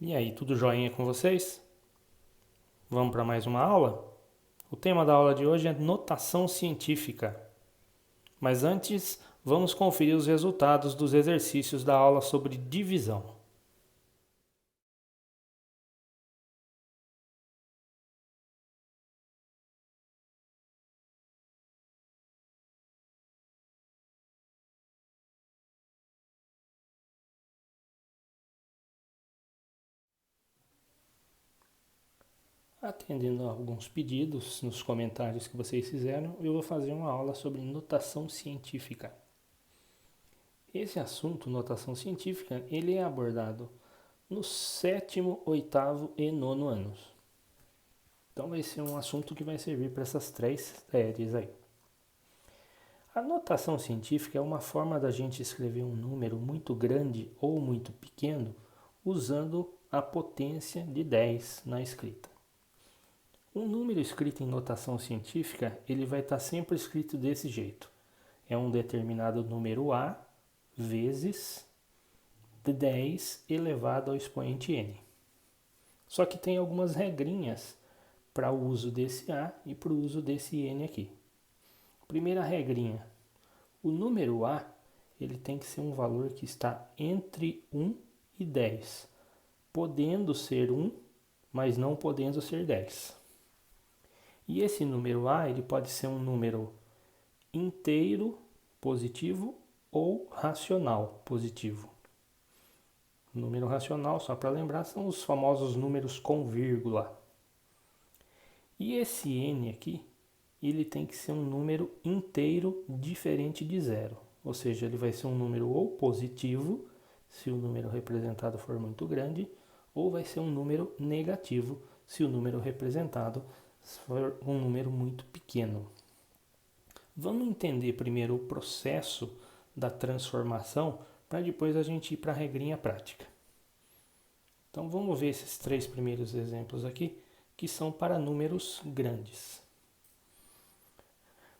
E aí, tudo joinha com vocês? Vamos para mais uma aula? O tema da aula de hoje é notação científica. Mas antes, vamos conferir os resultados dos exercícios da aula sobre divisão. Atendendo a alguns pedidos nos comentários que vocês fizeram, eu vou fazer uma aula sobre notação científica. Esse assunto, notação científica, ele é abordado no sétimo, oitavo e nono anos. Então vai ser um assunto que vai servir para essas 3 séries aí. A notação científica é uma forma da gente escrever um número muito grande ou muito pequeno usando a potência de 10 na escrita. Um número escrito em notação científica, ele vai estar sempre escrito desse jeito. É um determinado número A vezes 10 elevado ao expoente n. Só que tem algumas regrinhas para o uso desse A e para o uso desse n aqui. Primeira regrinha, o número A ele tem que ser um valor que está entre 1 e 10, podendo ser 1, mas não podendo ser 10. E esse número A ele pode ser um número inteiro positivo ou racional positivo. Número racional, só para lembrar, são os famosos números com vírgula. E esse n aqui, ele tem que ser um número inteiro diferente de zero. Ou seja, ele vai ser um número ou positivo, se o número representado for muito grande, ou vai ser um número negativo, se o número representado for um número muito pequeno. Vamos entender primeiro o processo da transformação, para depois a gente ir para a regrinha prática. Então vamos ver esses 3 primeiros exemplos aqui, que são para números grandes.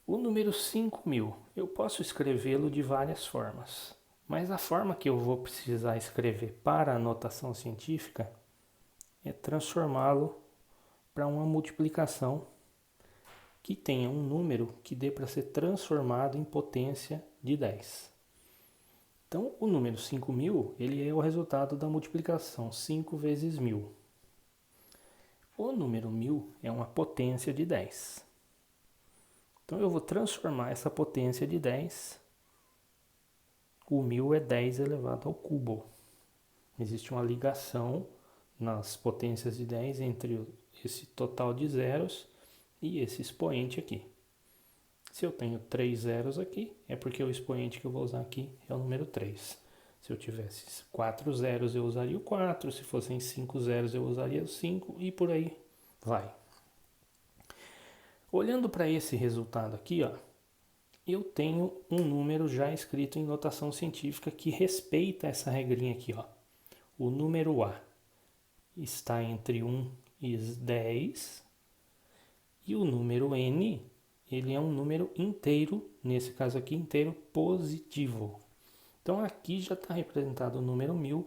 O número 5.000, eu posso escrevê-lo de várias formas, mas a forma que eu vou precisar escrever para a notação científica é transformá-lo para uma multiplicação que tenha um número que dê para ser transformado em potência de 10. Então, o número 5.000, ele é o resultado da multiplicação 5 vezes 1.000. O número 1.000 é uma potência de 10. Então eu vou transformar essa potência de 10. O 1.000 é 10 elevado ao cubo. Existe uma ligação nas potências de 10 entre esse total de zeros e esse expoente aqui. Se eu tenho 3 zeros aqui, é porque o expoente que eu vou usar aqui é o número 3. Se eu tivesse 4 zeros, eu usaria o 4. Se fossem 5 zeros, eu usaria o 5 e por aí vai. Olhando para esse resultado aqui, ó, eu tenho um número já escrito em notação científica que respeita essa regrinha aqui. Ó. O número A está entre 1 e 10 e o número N ele é um número inteiro, nesse caso aqui inteiro positivo. Então aqui já está representado o número 1.000,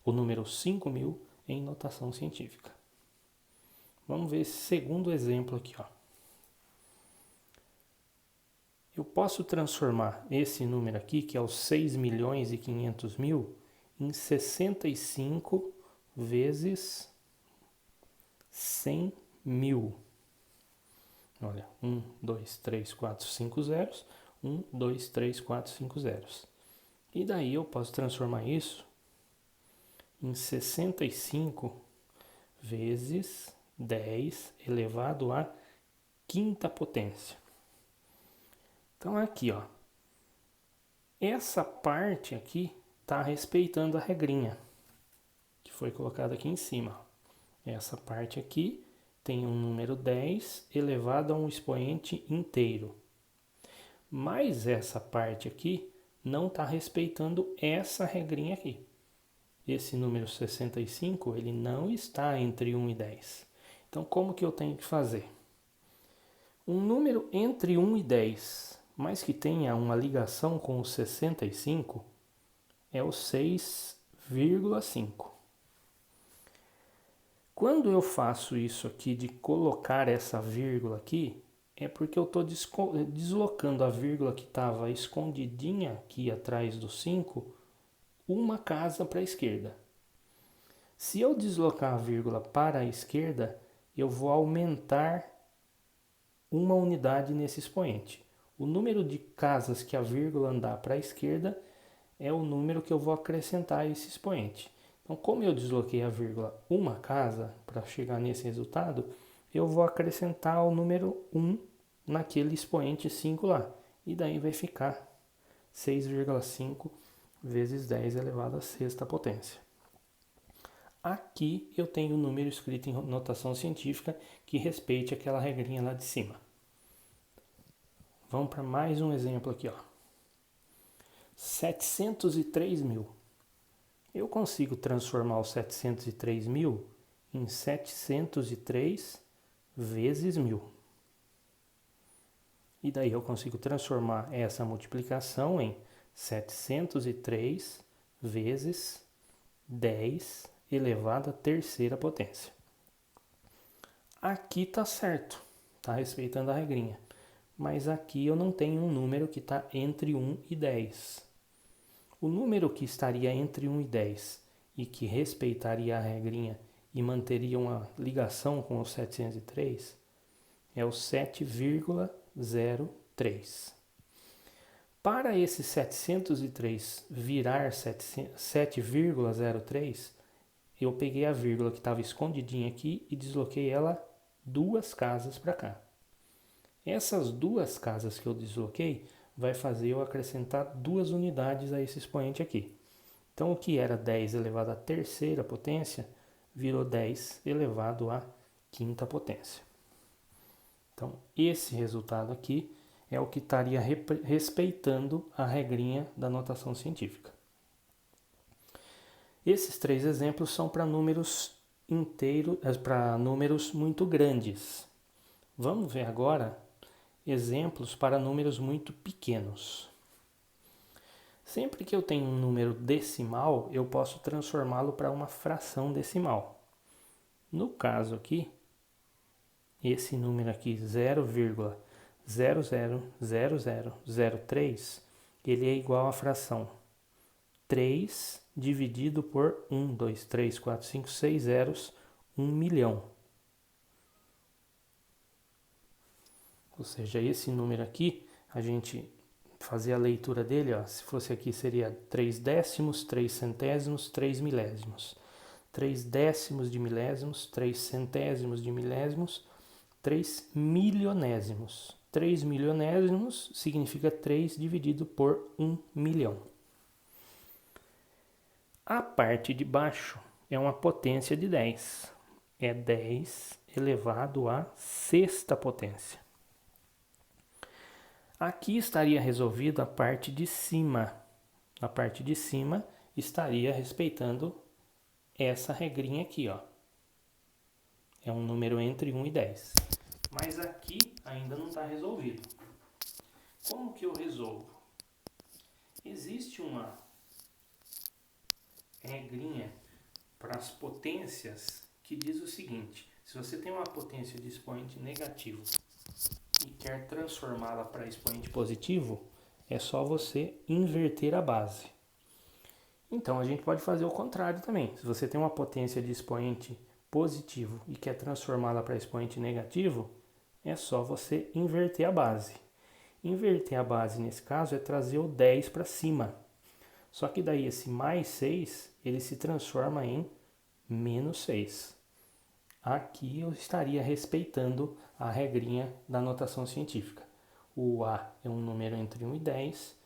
o número 5.000 em notação científica. Vamos ver esse segundo exemplo aqui. Ó. Eu posso transformar esse número aqui, que é os 6.500.000, em 65 vezes 100.000. Olha, 1, 2, 3, 4, 5 zeros. 1, 2, 3, 4, 5 zeros. E daí eu posso transformar isso em 65 vezes 10 elevado à quinta potência. Então aqui, ó, essa parte aqui está respeitando a regrinha que foi colocada aqui em cima. Essa parte aqui tem um número 10 elevado a um expoente inteiro. Mas essa parte aqui não está respeitando essa regrinha aqui. Esse número 65, ele não está entre 1 e 10. Então, como que eu tenho que fazer? Um número entre 1 e 10, mas que tenha uma ligação com o 65, é o 6,5. Quando eu faço isso aqui de colocar essa vírgula aqui, é porque eu estou deslocando a vírgula que estava escondidinha aqui atrás do 5, uma casa para a esquerda. Se eu deslocar a vírgula para a esquerda, eu vou aumentar uma unidade nesse expoente. O número de casas que a vírgula andar para a esquerda é o número que eu vou acrescentar a esse expoente. Então, como eu desloquei a vírgula uma casa para chegar nesse resultado, eu vou acrescentar o número 1 naquele expoente 5 lá. E daí vai ficar 6,5 vezes 10 elevado à sexta potência. Aqui eu tenho o número escrito em notação científica que respeite aquela regrinha lá de cima. Vamos para mais um exemplo aqui, ó. 703 mil. Eu consigo transformar os 703 mil em 703 vezes 1000. E daí eu consigo transformar essa multiplicação em 703 vezes 10 elevado à terceira potência. Aqui está certo, está respeitando a regrinha. Mas aqui eu não tenho um número que está entre 1 e 10. O número que estaria entre 1 e 10 e que respeitaria a regrinha e manteria uma ligação com o 703 é o 7,03. Para esse 703 virar 7,03, eu peguei a vírgula que estava escondidinha aqui e desloquei ela 2 casas para cá. Essas 2 casas que eu desloquei vai fazer eu acrescentar 2 unidades a esse expoente aqui. Então, o que era 10 elevado à terceira potência virou 10 elevado à quinta potência. Então, esse resultado aqui é o que estaria respeitando a regrinha da notação científica. Esses 3 exemplos são para números inteiros, para números muito grandes. Vamos ver agora exemplos para números muito pequenos. Sempre que eu tenho um número decimal, eu posso transformá-lo para uma fração decimal. No caso aqui, esse número aqui, 0,000003, ele é igual à fração 3 dividido por 1, 2, 3, 4, 5, 6 zeros, 1 milhão. Ou seja, esse número aqui, a gente fazer a leitura dele, ó, se fosse aqui seria 3 décimos, 3 centésimos, 3 milésimos. 3 décimos de milésimos, 3 centésimos de milésimos, 3 milionésimos. 3 milionésimos significa 3 dividido por 1 milhão. A parte de baixo é uma potência de 10. É 10 elevado à sexta potência. Aqui estaria resolvida a parte de cima. A parte de cima estaria respeitando essa regrinha aqui, ó. É um número entre 1 e 10. Mas aqui ainda não está resolvido. Como que eu resolvo? Existe uma regrinha para as potências que diz o seguinte: se você tem uma potência de expoente negativo e quer transformá-la para expoente positivo, é só você inverter a base. Então a gente pode fazer o contrário também. Se você tem uma potência de expoente positivo e quer transformá-la para expoente negativo, é só você inverter a base. Inverter a base nesse caso é trazer o 10 para cima. Só que daí esse mais 6, ele se transforma em menos 6. Aqui eu estaria respeitando a regrinha da notação científica. O A é um número entre 1 e 10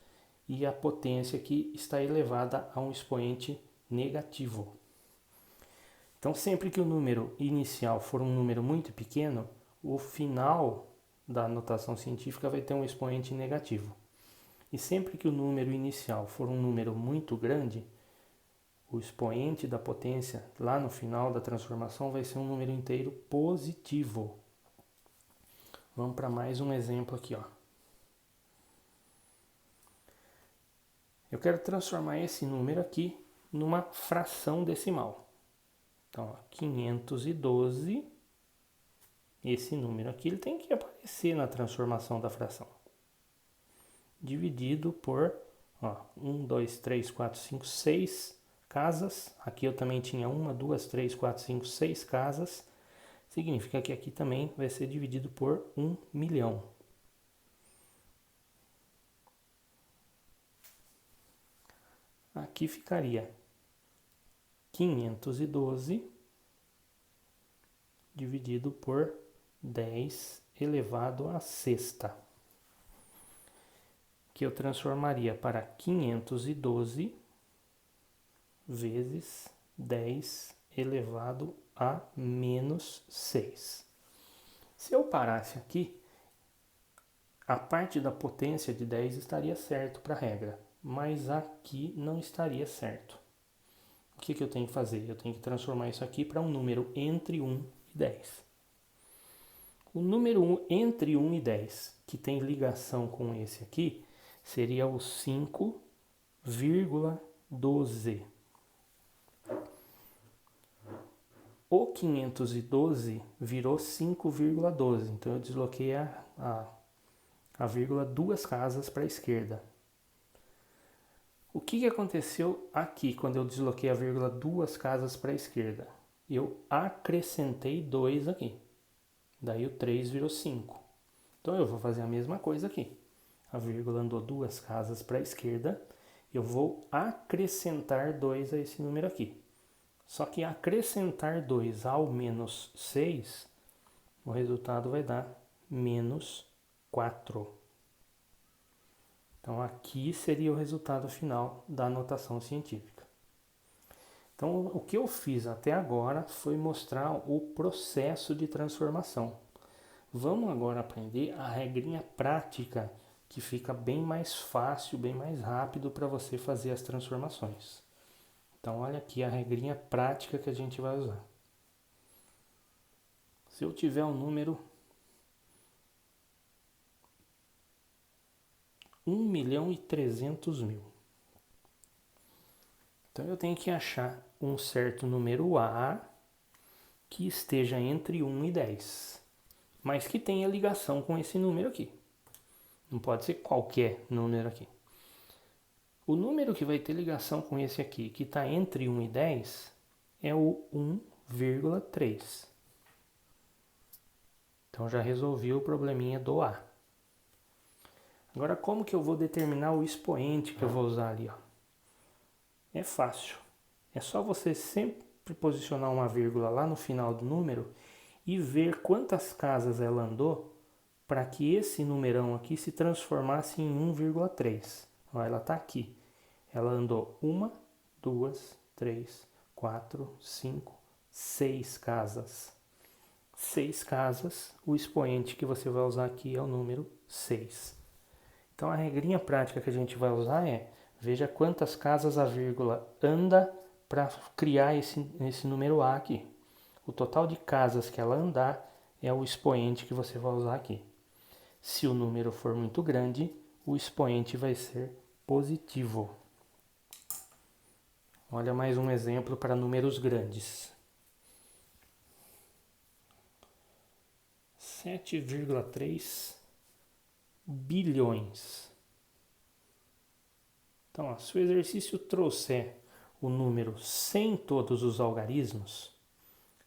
e a potência aqui está elevada a um expoente negativo. Então, sempre que o número inicial for um número muito pequeno, o final da notação científica vai ter um expoente negativo. E sempre que o número inicial for um número muito grande, o expoente da potência lá no final da transformação vai ser um número inteiro positivo. Vamos para mais um exemplo aqui, ó. Eu quero transformar esse número aqui numa fração decimal. Então, ó, 512, esse número aqui ele tem que aparecer na transformação da fração. Dividido por, ó, 1, 2, 3, 4, 5, 6 casas. Aqui eu também tinha 1, 2, 3, 4, 5, 6 casas. Significa que aqui também vai ser dividido por 1 milhão. Aqui ficaria 512 dividido por 10 elevado à sexta, que eu transformaria para 512 vezes 10 elevado a menos 6. Se eu parasse aqui, a parte da potência de 10 estaria certo para a regra, mas aqui não estaria certo. O que eu tenho que fazer? Eu tenho que transformar isso aqui para um número entre 1 e 10. O número 1 entre 1 e 10, que tem ligação com esse aqui, seria o 5,12. O 512 virou 5,12, então eu desloquei a vírgula 2 casas para a esquerda. O que aconteceu aqui quando eu desloquei a vírgula 2 casas para a esquerda? Eu acrescentei 2 aqui. Daí o 3 virou 5. Então eu vou fazer a mesma coisa aqui. A vírgula andou 2 casas para a esquerda. Eu vou acrescentar 2 a esse número aqui. Só que acrescentar 2 ao menos 6, o resultado vai dar menos 4. Então aqui seria o resultado final da notação científica. Então o que eu fiz até agora foi mostrar o processo de transformação. Vamos agora aprender a regrinha prática, que fica bem mais fácil, bem mais rápido para você fazer as transformações. Então olha aqui a regrinha prática que a gente vai usar. Se eu tiver um número 1.300.000, então eu tenho que achar um certo número A que esteja entre 1 e 10, mas que tenha ligação com esse número aqui. Não pode ser qualquer número aqui. O número que vai ter ligação com esse aqui, que está entre 1 e 10, é o 1,3. Então já resolvi o probleminha do A. Agora como que eu vou determinar o expoente que eu vou usar ali? Ó? É fácil. É só você sempre posicionar uma vírgula lá no final do número e ver quantas casas ela andou para que esse numerão aqui se transformasse em 1,3. Ela está aqui. Ela andou 1, 2, 3, 4, 5, 6 casas. 6 casas, o expoente que você vai usar aqui é o número 6. Então a regrinha prática que a gente vai usar é: veja quantas casas a vírgula anda para criar esse número A aqui. O total de casas que ela andar é o expoente que você vai usar aqui. Se o número for muito grande, o expoente vai ser positivo. Olha mais um exemplo para números grandes. 7,3 bilhões. Então, ó, se o exercício trouxer o número sem todos os algarismos,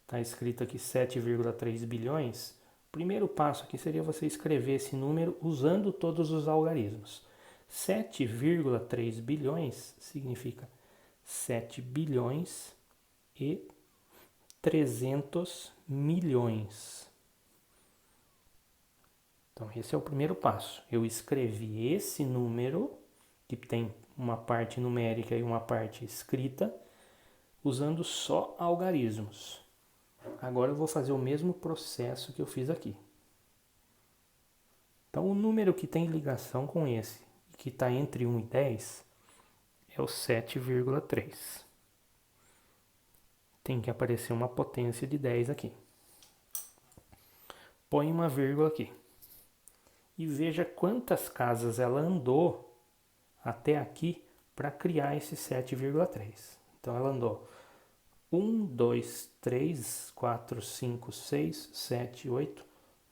está escrito aqui 7,3 bilhões, o primeiro passo aqui seria você escrever esse número usando todos os algarismos. 7,3 bilhões significa 7 bilhões e 300 milhões. Então, esse é o primeiro passo. Eu escrevi esse número, que tem uma parte numérica e uma parte escrita, usando só algarismos. Agora eu vou fazer o mesmo processo que eu fiz aqui. Então, o número que tem ligação com esse, que está entre 1 e 10, é o 7,3. Tem que aparecer uma potência de 10 aqui. Põe uma vírgula aqui. E veja quantas casas ela andou até aqui para criar esse 7,3. Então ela andou 1, 2, 3, 4, 5, 6, 7, 8,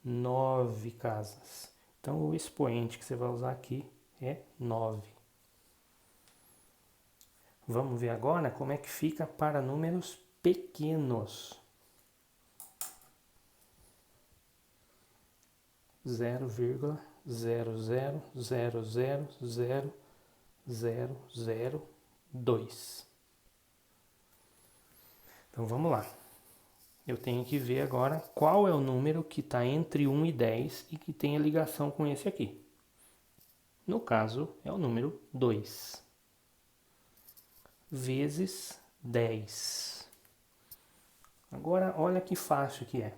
9 casas. Então, o expoente que você vai usar aqui é 9. Vamos ver agora como é que fica para números pequenos. 0,00000002. Então vamos lá. Eu tenho que ver agora qual é o número que está entre 1 e 10 e que tem a ligação com esse aqui. No caso, é o número 2. Vezes 10. Agora, olha que fácil que é.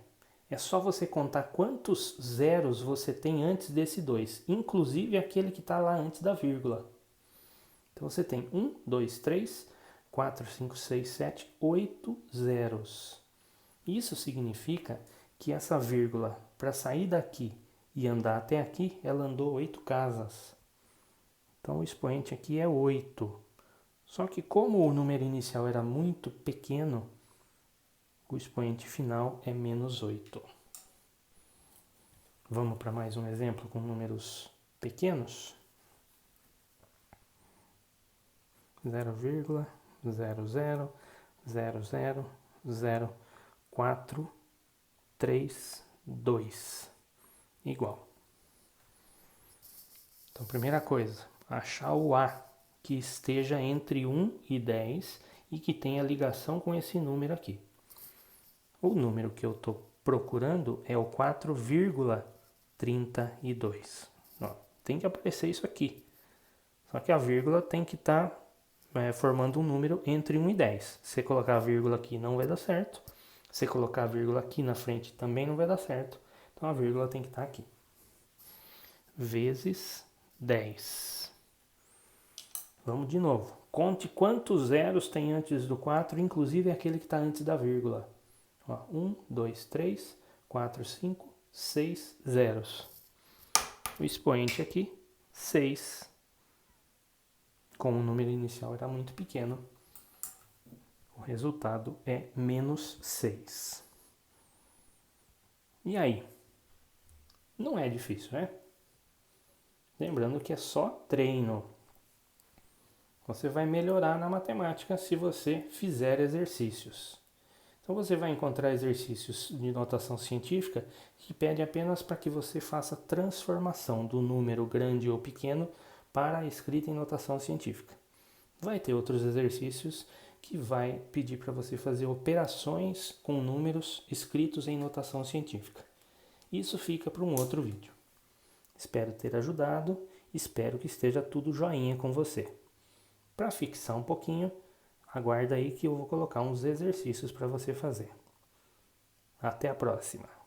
É só você contar quantos zeros você tem antes desse 2, inclusive aquele que está lá antes da vírgula. Então você tem 1, 2, 3, 4, 5, 6, 7, 8 zeros. Isso significa que essa vírgula, para sair daqui e andar até aqui, ela andou 8 casas. Então o expoente aqui é 8. Só que como o número inicial era muito pequeno, o expoente final é menos 8. Vamos para mais um exemplo com números pequenos. 0,00000432 igual. Então, primeira coisa, achar o A que esteja entre 1 e 10 e que tenha ligação com esse número aqui. O número que eu estou procurando é o 4,32. Tem que aparecer isso aqui. Só que a vírgula tem que estar formando um número entre 1 e 10. Se você colocar a vírgula aqui não vai dar certo. Se você colocar a vírgula aqui na frente também não vai dar certo. Então a vírgula tem que estar aqui. Vezes 10. Vamos de novo. Conte quantos zeros tem antes do 4, inclusive aquele que está antes da vírgula. 1, 2, 3, 4, 5, 6 zeros. O expoente aqui, 6. Como o número inicial era muito pequeno, o resultado é menos 6. E aí? Não é difícil, né? Lembrando que é só treino. Você vai melhorar na matemática se você fizer exercícios. Então você vai encontrar exercícios de notação científica que pede apenas para que você faça transformação do número grande ou pequeno para a escrita em notação científica. Vai ter outros exercícios que vai pedir para você fazer operações com números escritos em notação científica. Isso fica para um outro vídeo. Espero ter ajudado, espero que esteja tudo joinha com você. Para fixar um pouquinho, aguarda aí que eu vou colocar uns exercícios para você fazer. Até a próxima!